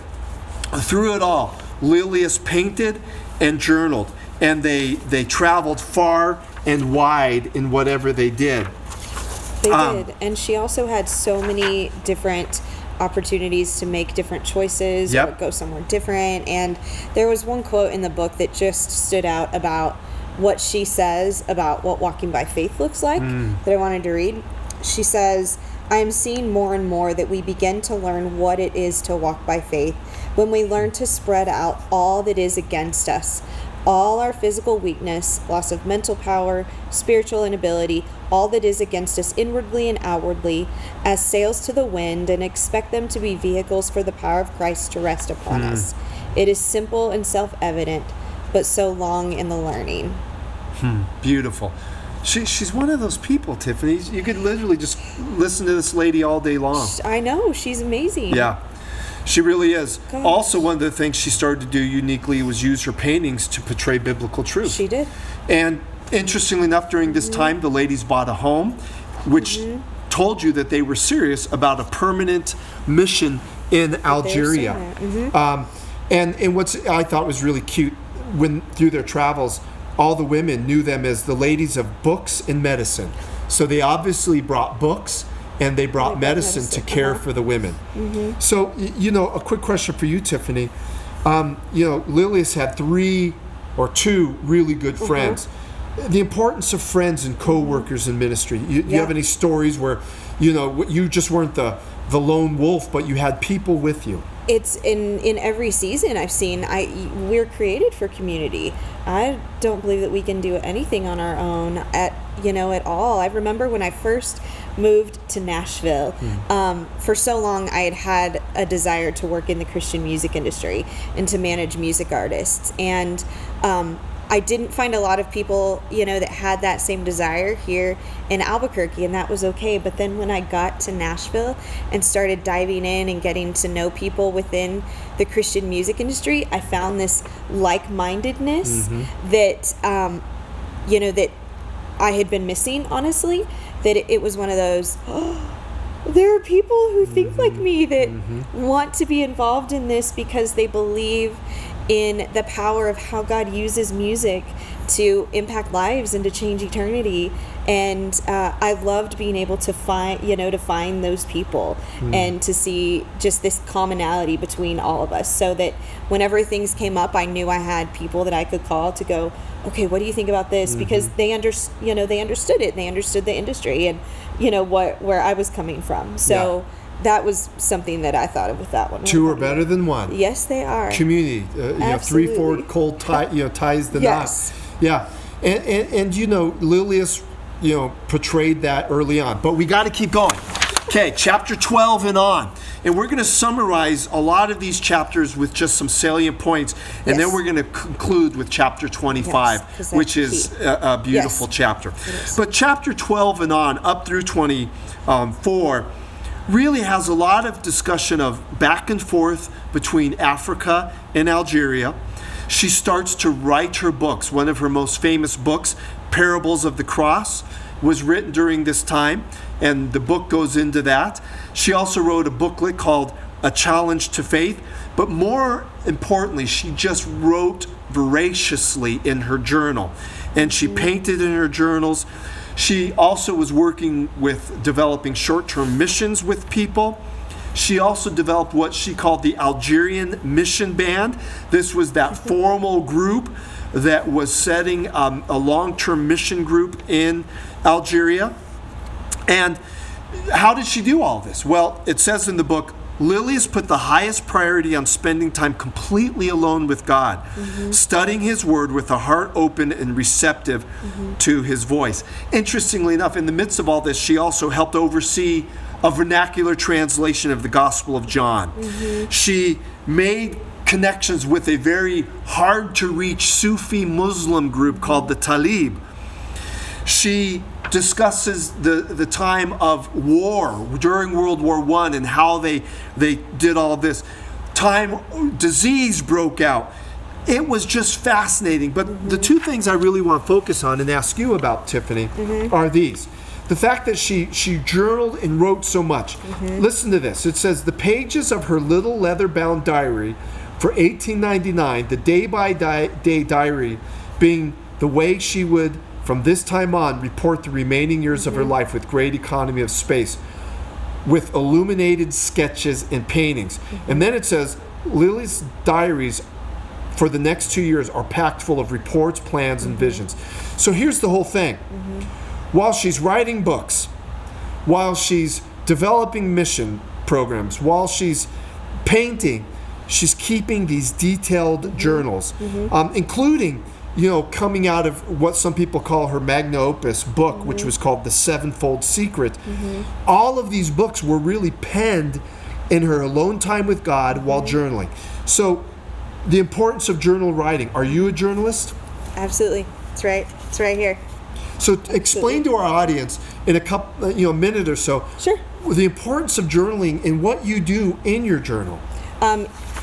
through it all, Lilias painted and journaled. And they traveled far and wide in whatever they did. They did. And she also had so many different opportunities to make different choices or go somewhere different. And there was one quote in the book that just stood out about what she says about what walking by faith looks like that I wanted to read. She says, I am seeing more and more that we begin to learn what it is to walk by faith when we learn to spread out all that is against us. All our physical weakness, loss of mental power, spiritual inability, all that is against us inwardly and outwardly, as sails to the wind, and expect them to be vehicles for the power of Christ to rest upon us. It is simple and self-evident, but so long in the learning. Beautiful. She's one of those people, Tiffany. You could literally just listen to this lady all day long. I know. She's amazing. Yeah. She really is. Gosh. Also, one of the things she started to do uniquely was use her paintings to portray biblical truth. She did. And interestingly enough, during this time, the ladies bought a home, which told you that they were serious about a permanent mission in Algeria. And what I thought was really cute, when through their travels, all the women knew them as the ladies of books and medicine. So they obviously brought books and they brought medicine to care for the women. So, a quick question for you, Tiffany. Lilias had 3 or 2 really good friends. The importance of friends and co-workers in ministry. You have any stories where, you just weren't the lone wolf, but you had people with you? It's in every season I've seen. We're created for community. I don't believe that we can do anything on our own at all. I remember when I first moved to Nashville. For so long I had a desire to work in the Christian music industry and to manage music artists, and I didn't find a lot of people, that had that same desire here in Albuquerque, and that was okay. But then when I got to Nashville and started diving in and getting to know people within the Christian music industry, I found this like-mindedness that, that I had been missing, honestly, that it was one of those, there are people who think like me that want to be involved in this because they believe in the power of how God uses music to impact lives and to change eternity. And I loved being able to find those people and to see just this commonality between all of us, so that whenever things came up, I knew I had people that I could call to go, okay, what do you think about this? Because they understood it, they understood the industry and where I was coming from. So that was something that I thought of with that one. 2 are better than 1. Yes, they are. Community, 3 forward cold ties the knot. Yeah, and Lilias, portrayed that early on. But we got to keep going. Okay, chapter 12 and on. And we're going to summarize a lot of these chapters with just some salient points. And then we're going to conclude with chapter 25, which is a beautiful chapter. But chapter 12 and on, up through 24, really has a lot of discussion of back and forth between Africa and Algeria. She starts to write her books. One of her most famous books, Parables of the Cross, was written during this time, and the book goes into that. She also wrote a booklet called A Challenge to Faith, but more importantly, she just wrote voraciously in her journal, and she painted in her journals. She also was working with developing short-term missions with people. She also developed what she called the Algerian Mission Band. This was that formal group that was setting a long-term mission group in Algeria. And how did she do all this? Well, it says in the book, Lilias put the highest priority on spending time completely alone with God, studying His Word with a heart open and receptive to His voice. Interestingly enough, in the midst of all this, she also helped oversee a vernacular translation of the Gospel of John. She made connections with a very hard-to-reach Sufi Muslim group called the Talib. She discusses the time of war during World War I and how they did all this. Disease broke out. It was just fascinating. But the 2 things I really want to focus on and ask you about, Tiffany, are these. The fact that she journaled and wrote so much. Listen to this. It says, the pages of her little leather-bound diary for 1899, the day-by-day diary being the way she would, from this time on, report the remaining years of her life with great economy of space, with illuminated sketches and paintings. And then it says, Lily's diaries for the next 2 years are packed full of reports, plans, and visions. So here's the whole thing. While she's writing books, while she's developing mission programs, while she's painting, she's keeping these detailed journals, including coming out of what some people call her magna opus book, which was called The Sevenfold Secret. All of these books were really penned in her alone time with God while journaling. So the importance of journal writing. Are you a journalist? Absolutely. It's right. It's right here. So explain to our audience in a minute or so. Sure. The importance of journaling and what you do in your journal.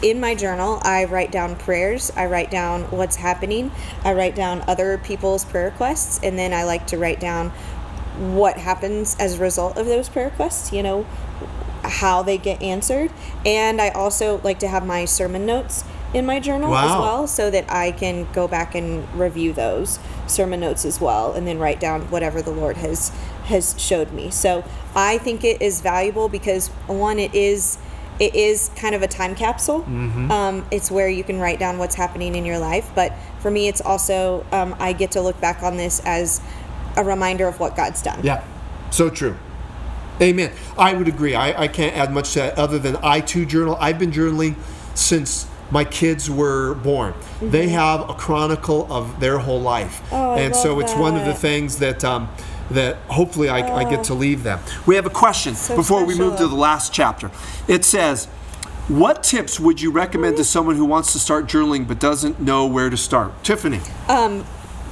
In my journal, I write down prayers, I write down what's happening, I write down other people's prayer requests, and then I like to write down what happens as a result of those prayer requests, how they get answered. And I also like to have my sermon notes in my journal Wow. as well, so that I can go back and review those sermon notes as well, and then write down whatever the Lord has showed me. So I think it is valuable because, one, it is kind of a time capsule. It's where you can write down what's happening in your life. But for me, it's also, I get to look back on this as a reminder of what God's done. Yeah, so true. Amen. I would agree. I can't add much to that other than I too journal. I've been journaling since my kids were born. They have a chronicle of their whole life. Oh, I and love so it's one of the that. things that hopefully I get to leave them. We have a question before we move to the last chapter. It says, what tips would you recommend to someone who wants to start journaling but doesn't know where to start? Tiffany.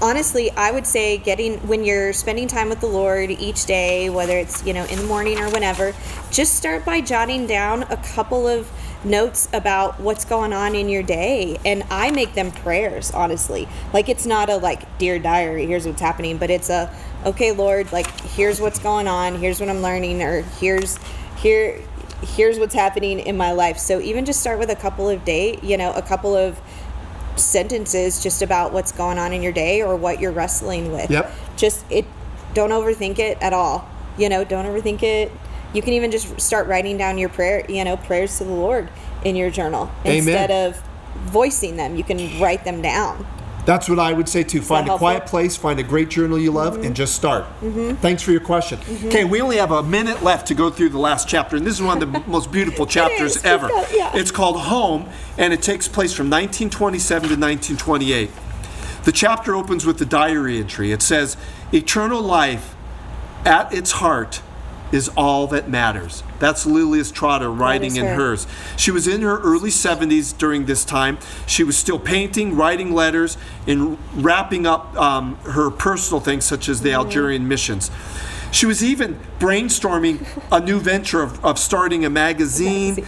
Honestly, I would say when you're spending time with the Lord each day, whether it's, in the morning or whenever, just start by jotting down a couple of notes about what's going on in your day. And I make them prayers, honestly. Like, it's not a dear diary, here's what's happening, but it's okay, Lord, here's what's going on, here's what I'm learning, or here's what's happening in my life. So even just start with a couple of a couple of sentences just about what's going on in your day or what you're wrestling with. Yep. Don't overthink it at all. Don't overthink it. You can even just start writing down your prayers to the Lord in your journal. Amen. Instead of voicing them, you can write them down. That's what I would say too. Find a quiet place, find a great journal you love, and just start. Thanks for your question. Okay, we only have a minute left to go through the last chapter, and this is one of the most beautiful chapters ever. It's called Home, and it takes place from 1927 to 1928. The chapter opens with the diary entry. It says, eternal life at its heart is all that matters. That's Lilias Trotter writing in hers. She was in her early 70s during this time. She was still painting, writing letters, and wrapping up her personal things such as the Algerian missions. She was even brainstorming a new venture of starting a magazine,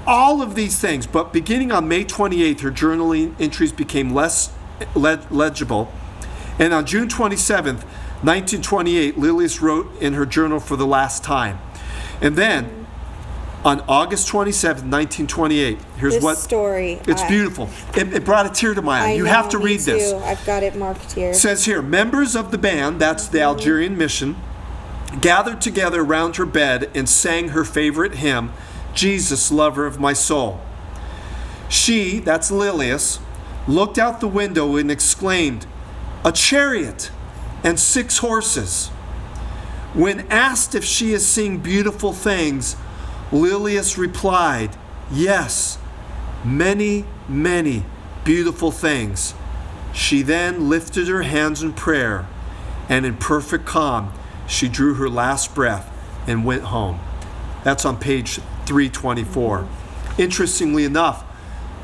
all of these things. But beginning on May 28th, her journaling entries became less legible. And on June 27th, 1928, Lilias wrote in her journal for the last time. And then, on August 27th, 1928, here's this what... story. It's beautiful. It brought a tear to my eye. You have to read this. I've got it marked here. It says here, members of the band, that's the Algerian mission, gathered together around her bed and sang her favorite hymn, Jesus, Lover of My Soul. She, that's Lilias, looked out the window and exclaimed, a chariot and 6 horses. When asked if she is seeing beautiful things, Lilias replied, yes, many, many beautiful things. She then lifted her hands in prayer, and in perfect calm, she drew her last breath and went home. That's on page 324. Interestingly enough,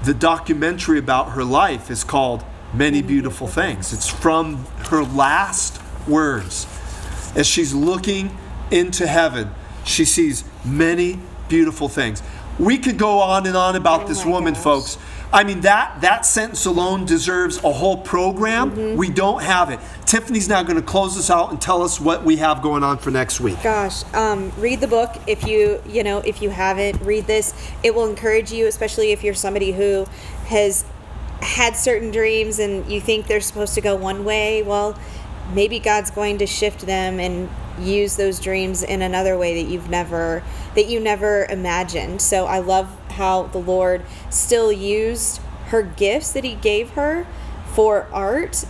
the documentary about her life is called Many Beautiful Things. It's from her last words. As she's looking into heaven, she sees many beautiful things. We could go on and on about this woman, folks. I mean, that sentence alone deserves a whole program. We don't have it. Tiffany's now going to close us out and tell us what we have going on for next week. Gosh, read the book. If you haven't, read this. It will encourage you, especially if you're somebody who has had certain dreams and you think they're supposed to go one way. Well, maybe God's going to shift them and use those dreams in another way that you never imagined. So I love how the Lord still used her gifts that he gave her for art,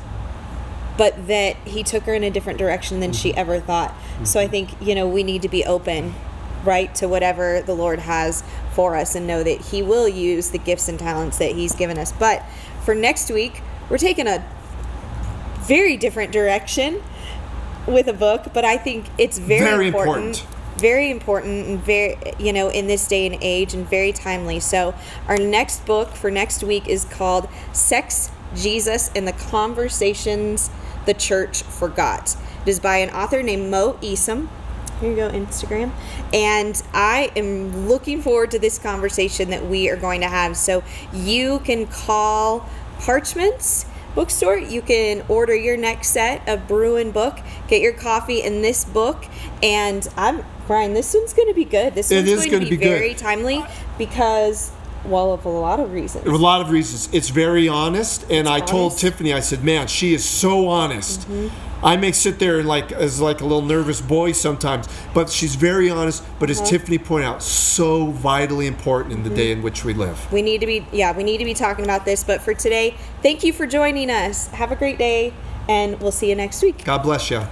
but that he took her in a different direction than she ever thought. So I think, we need to be open, right, to whatever the Lord has for us and know that he will use the gifts and talents that he's given us. But for next week, we're taking a very different direction with a book, but I think it's very important. Very important and very, in this day and age, and very timely. So our next book for next week is called Sex, Jesus, and the Conversations the Church Forgot. It is by an author named Mo Esom. Here you go, Instagram. And I am looking forward to this conversation that we are going to have. So you can call Parchment's bookstore. You can order your next set of Bruin book, get your coffee in this book. And Brian, this one's going to be good. This one's going to be very timely because Well, of a lot of reasons. A lot of reasons. It's very honest, and I told honest. Tiffany, I said, man, she is so honest. I may sit there and as a little nervous boy sometimes, but she's very honest, but as Tiffany pointed out, so vitally important in the day in which we live. We need to be talking about this, but for today, thank you for joining us. Have a great day, and we'll see you next week. God bless you.